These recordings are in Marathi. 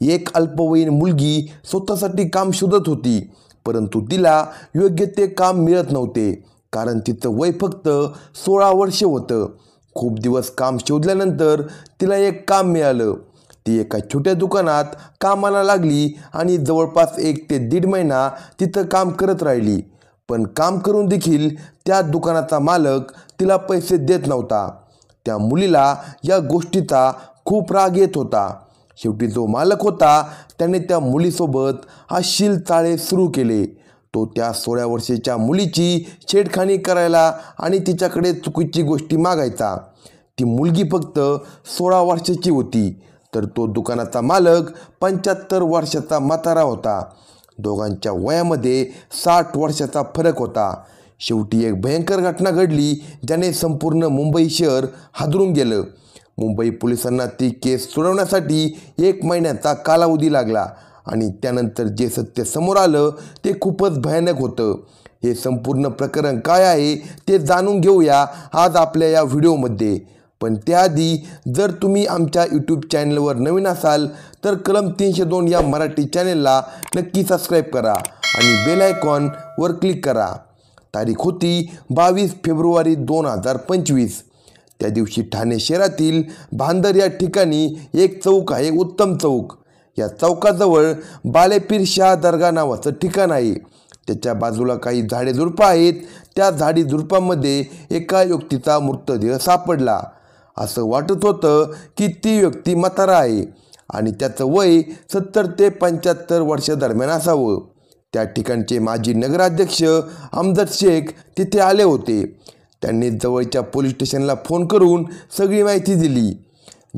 एक अल्पवयीन मुलगी स्वतःसाठी काम शोधत होती, परंतु तिला योग्य ते काम मिळत नव्हते, कारण तिचं वय फक्त 16 वर्ष होतं. खूप दिवस काम शोधल्यानंतर तिला एक काम मिळालं. ती एका छोट्या दुकानात कामाला लागली आणि जवळपास 1 ते 1.5 महिना तिथं काम करत राहिली. पण काम करून देखील त्या दुकानाचा मालक तिला पैसे देत नव्हता. त्या मुलीला या गोष्टीचा खूप राग येत होता. शेवटी जो मालक होता त्याने त्या मुलीसोबत अश्लील चाळे सुरू केले. तो त्या 16 वर्षाच्या मुलीची छेडखानी करायला आणि तिच्याकडे चुकीची गोष्टी मागायचा. ती मुलगी फक्त 16 वर्षाची होती, तर तो दुकानाचा मालक 75 वर्षाचा म्हातारा होता. दोघांच्या वयामध्ये 60 वर्षाचा फरक होता. शेवटी एक भयंकर घटना घडली, ज्याने संपूर्ण मुंबई शहर हादरून गेलं. मुंबई पोलिसांना ती केस सोडवण्यासाठी 1 महिन्याचा कालावधी लागला आणि त्यानंतर जे सत्य समोर आलं ते खूपच भयानक होतं. हे संपूर्ण प्रकरण काय आहे ते जाणून घेऊया आज आपल्या या व्हिडिओमध्ये. पण त्याआधी जर तुम्ही आमच्या यूट्यूब चॅनलवर नवीन असाल तर कलम 302 या मराठी चॅनलला नक्की सबस्क्राईब करा आणि बेल आयकॉनवर क्लिक करा. तारीख होती 22 फेब्रुवारी 2025. त्या दिवशी ठाणे शहरातील भांदर या ठिकाणी एक चौक आहे, उत्तम चौक. या चौकाजवळ बालेपीर शाह दर्गा नावाचं ठिकाण आहे. त्याच्या बाजूला काही झाडे झुडपं आहेत. त्या झाडी झुडपांमध्ये एका व्यक्तीचा मृतदेह सापडला. असं वाटत होतं की ती व्यक्ती म्हातारा आहे आणि त्याचं वय 70 ते 75 वर्ष दरम्यान असावं. त्या ठिकाणचे माजी नगराध्यक्ष अमजद शेख तिथे आले होते. त्यांनी जवळच्या पोलीस स्टेशनला फोन करून सगळी माहिती दिली.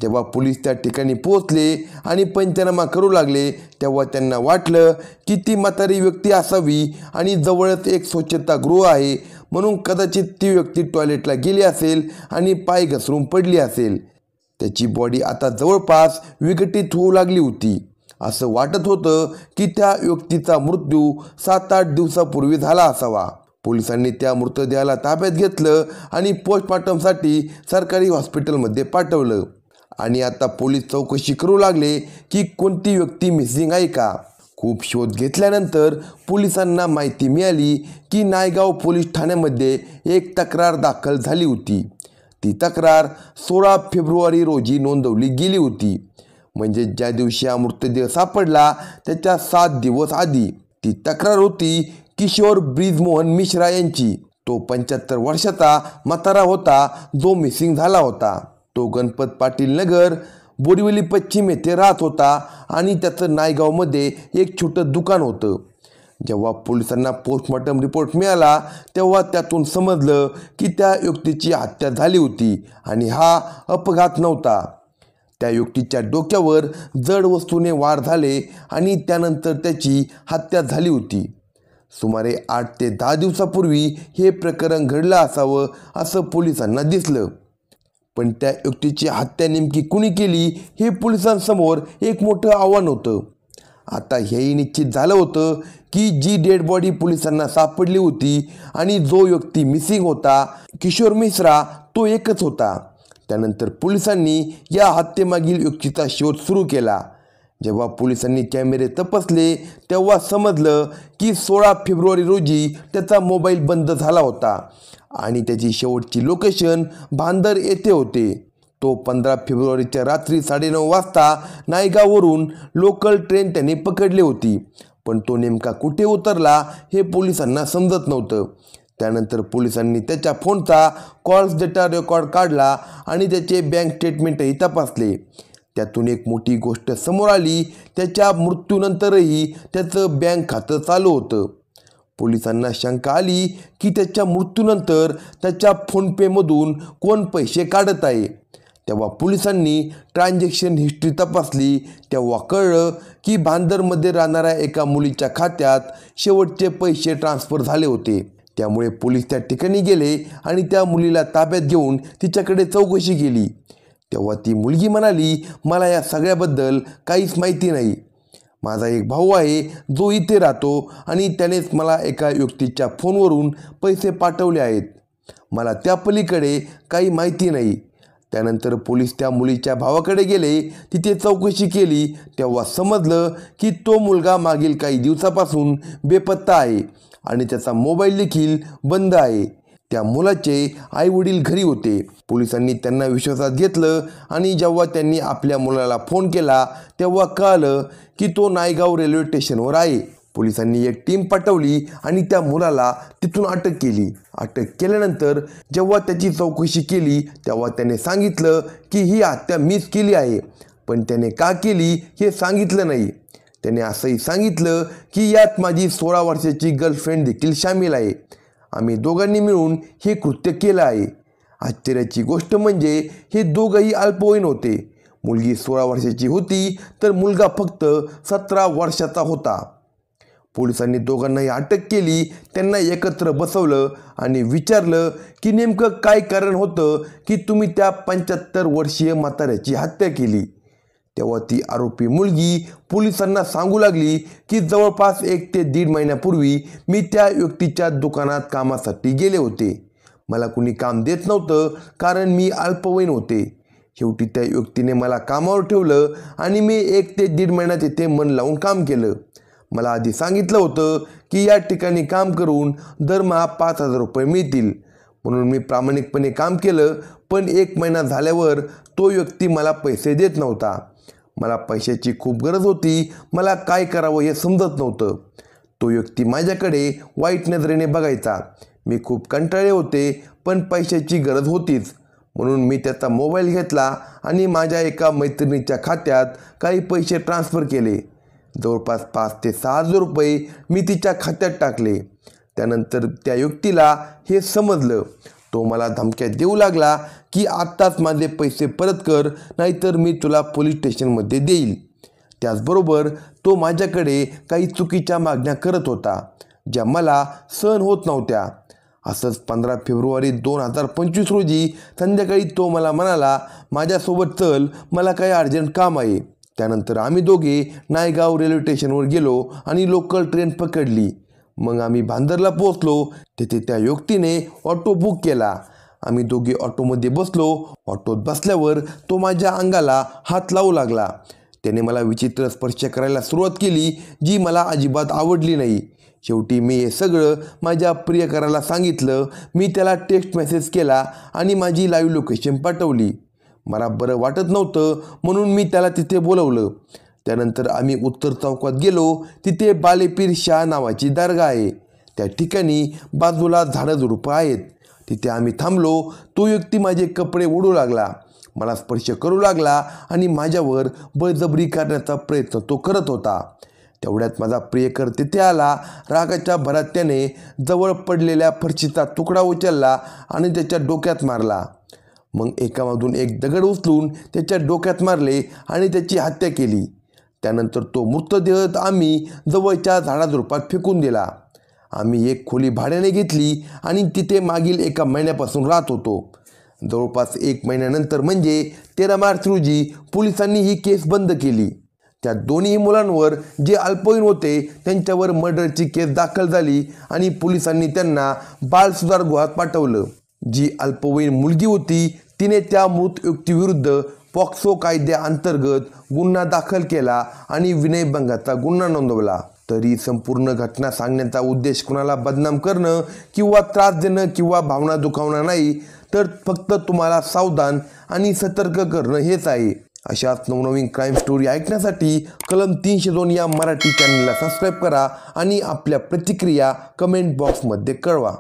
जेव्हा पोलीस त्या ठिकाणी पोहोचले आणि पंचनामा करू लागले तेव्हा त्यांना वाटलं की ती म्हातारी व्यक्ती असावी आणि जवळच एक स्वच्छतागृह आहे, म्हणून कदाचित ती व्यक्ती टॉयलेटला गेली असेल आणि पाय घसरून पडली असेल. त्याची बॉडी आता जवळपास विघटित होऊ लागली होती. असं वाटत होतं की त्या व्यक्तीचा मृत्यू 7-8 दिवसापूर्वी झाला असावा. पोलिसांनी त्या मृतदेहाला ताब्यात घेतलं आणि पोस्टमॉर्टमसाठी सरकारी हॉस्पिटलमध्ये पाठवलं. आणि आता पोलीस चौकशी करू लागले की कोणती व्यक्ती मिसिंग आहे का. खूप शोध घेतल्यानंतर पोलिसांना माहिती मिळाली की नायगाव पोलीस ठाण्यामध्ये एक तक्रार दाखल झाली होती. ती तक्रार 16 फेब्रुवारी रोजी नोंदवली गेली होती, म्हणजे ज्या दिवशी हा मृतदेह सापडला त्याच्या 7 दिवस आधी. ती तक्रार होती किशोर ब्रिजमोहन मिश्रा यांची. तो 75 वर्षाचा म्हातारा होता जो मिसिंग झाला होता. तो गणपत पाटील नगर बोरिवली पश्चिम येथे राहत होता आणि त्याचं नायगावमध्ये एक छोटं दुकान होतं. जेव्हा पोलिसांना पोस्टमॉर्टम रिपोर्ट मिळाला तेव्हा त्यातून समजलं की त्या व्यक्तीची हत्या झाली होती आणि हा अपघात नव्हता. त्या व्यक्तीच्या डोक्यावर जड वस्तूने वार झाले आणि त्यानंतर त्याची हत्या झाली होती. सुमारे 8 ते 10 दिवसापूर्वी हे प्रकरण घडलं असावं असं पोलिसांना दिसलं. पण त्या व्यक्तीची हत्या नेमकी कुणी केली हे पोलिसांसमोर एक मोठं आव्हान होतं. आता हेही निश्चित झालं होतं की जी डेड बॉडी पोलिसांना सापडली होती आणि जो व्यक्ती मिसिंग होता किशोर मिश्रा तो एकच होता. त्यानंतर पोलिसांनी या हत्येमागील व्यक्तीचा शोध सुरू केला. जेव्हा पोलिसांनी कॅमेरे तपासले तेव्हा समजलं की 16 फेब्रुवारी रोजी त्याचा मोबाईल बंद झाला होता आणि त्याची शेवटची लोकेशन भांदर येथे होते. तो 15 फेब्रुवारीच्या रात्री 9:30 वाजता नायगाववरून लोकल ट्रेन त्याने पकडली होती, पण तो नेमका कुठे उतरला हे पोलिसांना समजत नव्हतं. त्यानंतर पोलिसांनी त्याच्या फोनचा कॉल्स डेटा रेकॉर्ड काढला आणि त्याचे बँक स्टेटमेंटही तपासले. त्यातून एक मोठी गोष्ट समोर आली. त्याच्या मृत्यूनंतरही त्याचं बँक खातं चालू होतं. पोलिसांना शंका आली की त्याच्या मृत्यूनंतर त्याच्या फोनपेमधून कोण पैसे काढत आहे. तेव्हा पोलिसांनी ट्रान्झॅक्शन हिस्ट्री तपासली. तेव्हा कळलं की भांदरमध्ये राहणाऱ्या एका मुलीच्या खात्यात शेवटचे पैसे ट्रान्सफर झाले होते. त्यामुळे पोलीस त्या ठिकाणी गेले आणि त्या मुलीला ताब्यात घेऊन तिच्याकडे चौकशी केली. तेव्हा ती मुलगी म्हणाली, मला या सगळ्याबद्दल काहीच माहिती नाही. माझा एक भाऊ आहे जो इथे राहतो आणि त्यानेच मला एका व्यक्तीच्या फोनवरून पैसे पाठवले आहेत. मला त्या पलीकडे काही माहिती नाही. त्यानंतर पोलीस त्या मुलीच्या भावाकडे गेले. तिथे चौकशी केली तेव्हा समजलं की तो मुलगा मागील काही दिवसापासून बेपत्ता आहे आणि त्याचा मोबाईल देखील बंद आहे. त्या मुलाचे आईवडील घरी होते. पोलिसांनी त्यांना विश्वासात घेतलं आणि जेव्हा त्यांनी आपल्या मुलाला फोन केला तेव्हा कळलं की तो नायगाव रेल्वे स्टेशनवर आहे. पोलिसांनी एक टीम पाठवली आणि त्या मुलाला तिथून अटक केली. अटक केल्यानंतर जेव्हा त्याची चौकशी केली तेव्हा त्याने सांगितलं की ही हत्या मीच केली आहे, पण त्याने का केली हे सांगितलं नाही. त्याने असंही सांगितलं की यात माझी 16 वर्षाची गर्लफ्रेंड देखील सामील आहे. आम्ही दोघांनी मिळून हे कृत्य केलं आहे. आश्चर्याची गोष्ट म्हणजे हे दोघंही अल्पवयीन होते. मुलगी 16 वर्षाची होती तर मुलगा फक्त 17 वर्षाचा होता. पोलिसांनी दोघांनाही अटक केली. त्यांना एकत्र बसवलं आणि विचारलं की नेमकं काय कारण होतं की तुम्ही त्या 75 वर्षीय म्हाताऱ्याची हत्या केली. तेव्हा ती आरोपी मुलगी पोलिसांना सांगू लागली की जवळपास 1 ते 1.5 महिन्यापूर्वी मी त्या व्यक्तीच्या दुकानात कामासाठी गेले होते. मला कुणी काम देत नव्हतं कारण मी अल्पवयीन होते. शेवटी त्या व्यक्तीने मला कामावर ठेवलं आणि मी 1 ते 1.5 महिन्यात तिथे मन लावून काम केलं. मला आधी सांगितलं होतं की या ठिकाणी काम करून दरमहा 5,000 रुपये मिळतील, म्हणून मी प्रामाणिकपणे काम केलं. पण 1 महिना झाल्यावर तो व्यक्ती मला पैसे देत नव्हता. मला पैशाची खूप गरज होती. मला काय करावं हे समजत नव्हतं. तो व्यक्ती माझ्याकडे वाईट नजरेने बघायचा. मी खूप कंटाळले होते पण पैशाची गरज होतीच, म्हणून मी त्याचा मोबाईल घेतला आणि माझ्या एका मैत्रिणीच्या खात्यात काही पैसे ट्रान्सफर केले. जवळपास 5 ते 6,000 रुपये मी तिच्या खात्यात टाकले. त्यानंतर त्या व्यक्तीला हे समजलं. तो मला धमक्या देऊ लागला की आत्ताच माझे पैसे परत कर, नाहीतर मी तुला पोलीस स्टेशनमध्ये देईल. त्याचबरोबर तो माझ्याकडे काही चुकीच्या मागण्या करत होता ज्या मला सहन होत नव्हत्या. असंच 15 फेब्रुवारी 2025 रोजी संध्याकाळी तो मला म्हणाला, माझ्यासोबत चल, मला काही अर्जंट काम आहे. त्यानंतर आम्ही दोघे नायगाव रेल्वे स्टेशनवर गेलो आणि लोकल ट्रेन पकडली. मग आम्ही भांदरला पोहोचलो. तिथे त्या व्यक्तीने ऑटो बुक केला. आम्ही दोघे ऑटोमध्ये बसलो. ऑटोत बसल्यावर तो माझ्या अंगाला हात लावू लागला. त्याने मला विचित्र स्पर्श करायला सुरुवात केली जी मला अजिबात आवडली नाही. शेवटी मी हे सगळं माझ्या प्रियकराला सांगितलं. मी त्याला टेक्स्ट मेसेज केला आणि माझी लाईव्ह लोकेशन पाठवली. मला बरं वाटत नव्हतं म्हणून मी त्याला तिथे बोलवलं. त्यानंतर आम्ही उत्तर चौकात गेलो. तिथे बालेपीर शाह नावाची दर्गा आहे. त्या ठिकाणी बाजूला झाडं-झुडपं आहेत. तिथे आम्ही थांबलो. तो व्यक्ती माझे कपडे ओढू लागला, मला स्पर्श करू लागला आणि माझ्यावर बळजबरी करण्याचा प्रयत्न तो करत होता. तेवढ्यात माझा प्रियकर तिथे आला. रागाच्या भरात त्याने जवळ पडलेल्या फरशीचा तुकडा उचलला आणि त्याच्या डोक्यात मारला. मग एकामधून एक दगड उचलून त्याच्या डोक्यात मारले आणि त्याची हत्या केली. त्यानंतर तो मृतदेह आम्ही जवळच्या झाडाझुडपात फेकून दिला. आम्ही एक खोली भाड्याने घेतली आणि तिथे मागील 1 महिन्यापासून राहत होतो. जवळपास 1 महिन्यानंतर म्हणजे 13 मार्च रोजी पोलिसांनी ही केस बंद केली. त्या दोन्ही मुलांवर जे अल्पवयीन होते त्यांच्यावर मर्डरची केस दाखल झाली आणि पोलिसांनी त्यांना बाल सुधार गृहात पाठवलं. जी अल्पवयीन मुलगी होती तिने त्या मृत व्यक्तीविरुद्ध पॉक्सो कायद्याअंतर्गत गुन्हा दाखल केला आणि विनयभंगाचा गुन्हा नोंदवला. तरी संपूर्ण घटना सांगण्याचा उद्देश कुणाला बदनाम करणं किंवा त्रास देणं किंवा भावना दुखावणं नाही, तर फक्त तुम्हाला सावधान आणि सतर्क करणं हेच आहे. अशाच नवनवीन क्राईम स्टोरी ऐकण्यासाठी कलम 302 या मराठी चॅनलला सबस्क्राईब करा आणि आपल्या प्रतिक्रिया कमेंट बॉक्समध्ये कळवा.